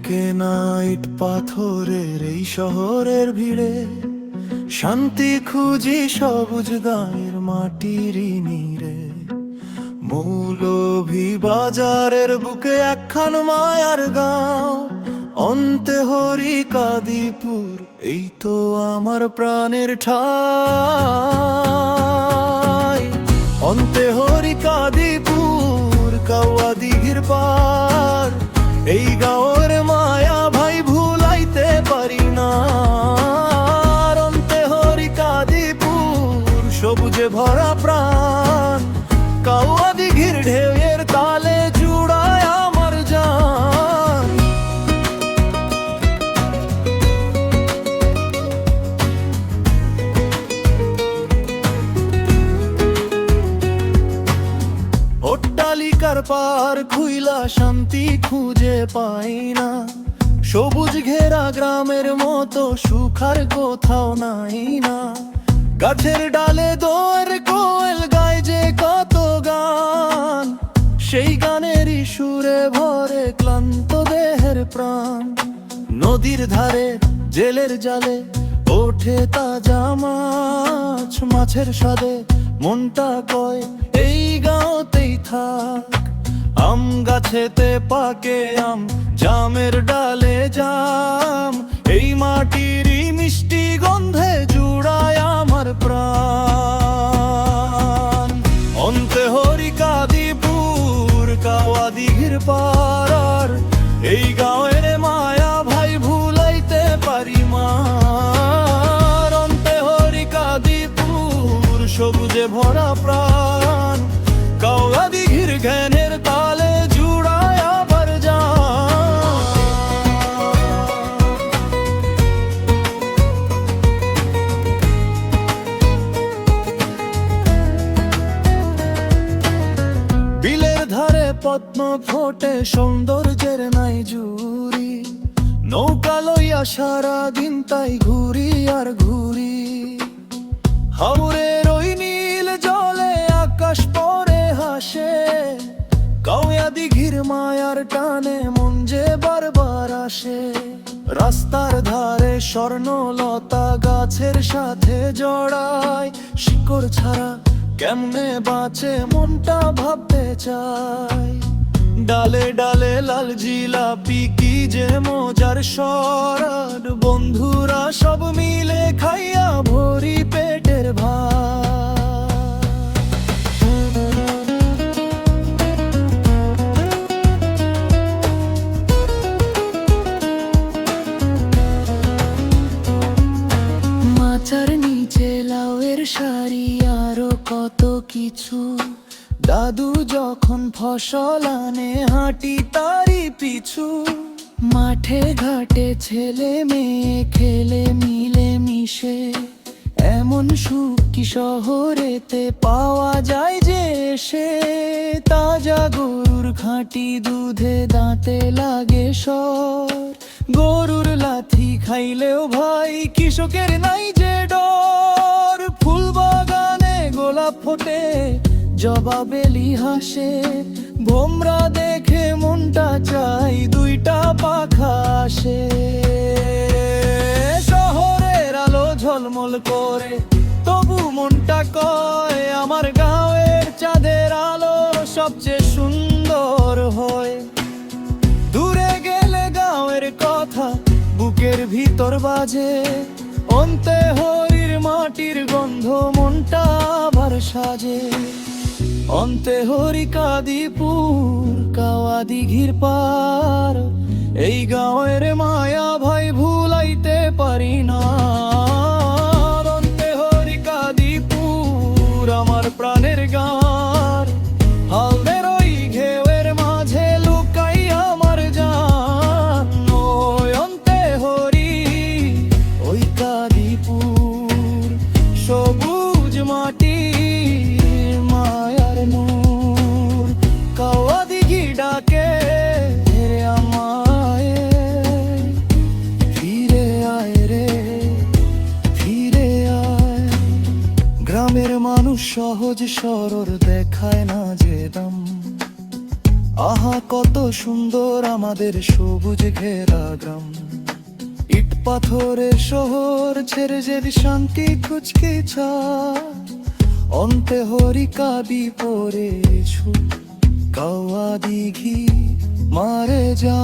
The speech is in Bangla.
কেনা ইট পাথরের এই শহরের ভিড়ে শান্তি খুঁজি সবুজ গায়ের মাটির নীরে। মৌলভী বাজারের বুকে একখান মায়ার গাঁও, অন্তে হরি কাদিপুর, এই তো আমার প্রাণের ঠাই। অন্তে হরি কাদিপুর, কাওয়া দিঘির পার, এই গাঁয়ের মায়া ভাই ভুলাইতে পারি না। অন্তে হরি কাদিপুর, সবুজে ভরা প্রাণ, কাওয়া দিঘির ঢেউয়ের তালে জুড়ায় আমার জান। অট্টালিকার পার খুইলা শান্তি খুঁজে পাই না, সবুজ ঘেরা গ্রামের মতো সুখার কোথাও নাই না। গাছের ডালে দোয়ের কোয়েল গায় যে কত গান, সেই গানেরই সুরে ভরে ক্লান্ত দেহের প্রাণ। নদীর ধারে জেলের জালে ওঠে তাজা মাছ, মাছের স্বাদে মনটা কয় এই গাঁওতেই থাক। আম গাছেতে পাকে আম, জামের ডালে জাম, এই মাটিরই মিষ্টি গন্ধে জুড়ায় আমার প্রাণ। অন্তে হরি কাদিপুর, কাওয়া দিঘির পার, এই গাঁয়ের মায়া ভাই ভুলাইতে পারি মা। অন্তে হরি কাদিপুর, সবুজে ভরা প্রাণ, কাওয়া দিঘির জ্ঞানের তালে জুড়ায় আবার জান। বিলের ধারে পদ্ম ফোটে, সৌন্দর্যের নাই জুড়ি, নৌকা লইয়া সারাদিন তাই ঘুরি আর ঘুরি। হাওরের ওই নীল জলে আকাশ পরে হাসে, কাওয়া দিঘির মায়ার টানে মন যে বারবার আসে। রাস্তার ধারে স্বর্ণলতা গাছের সাথে জড়ায়, শিকড় ছাড়া কেমনে বাঁচে মনটা ভাবতে চায়। ডালে ডালে লাল জিলাপি, কি যে মজার স্বাদ, বন্ধুরা সব মিলে খাইয়া ভরি পেটের ভাত। মাচার নিচে লাউয়ের শাড়ি, আরো কত কিছু। দাদু যখন ফসল আনে হাঁটি তারি পিছু। মাঠে ঘাটে ছেলে মেয়ে খেলে মিলে মিশে, এমন সুখ কি শহরেতে পাওয়া যায় যে সে। তাজা গরুর খাঁটি দুধে দাঁতে লাগে সর, গরুর লাথি খাইলেও ভাই কৃষকের নাই যে ডর। ফুল বাগানে গোলাপ ফোটে, জবা বেলি হাসে, ভোমরা দেখে মনটা চাই দুইটা পাখা আসে। শহরের আলো ঝলমল করে, তবু মনটা কয় আমার গাঁয়ের চাঁদের আলো সবচেয়ে সুন্দর হয়। দূরে গেলে গাঁয়ের কথা বুকের ভিতর বাজে, অন্তে হরির মাটির গন্ধ মনটা আবার সাজে। অন্তে হরি কাদিপুর, কাওয়া দিঘির পার, এই গাঁয়ের মায়া ভাই ভুলাইতে পারি না। অন্তে হরি কাদিপুর, আমার প্রাণের গান, হালদের ওই ঘেউয়ের মাঝে লুকাই আমার জান। ওই অন্তে হরি, ওই কাদিপুর, সবুজ মাটি মায়ার নূর, কাওয়া দিঘি ডাকে রে আমায়, ফিরে আয় রে, ফিরে আয়। গ্রামের মানুষ সহজ সরল, দেখায় না যে দাম, আহা কত সুন্দর আমাদের সবুজ ঘেরা গ্রাম, ইট পাথরের শহর ছেড়ে যে শান্তি খুঁজকে ছা, অন্তে হরিকা বিপরে ছুট কাওয়া দিঘি মারে যা।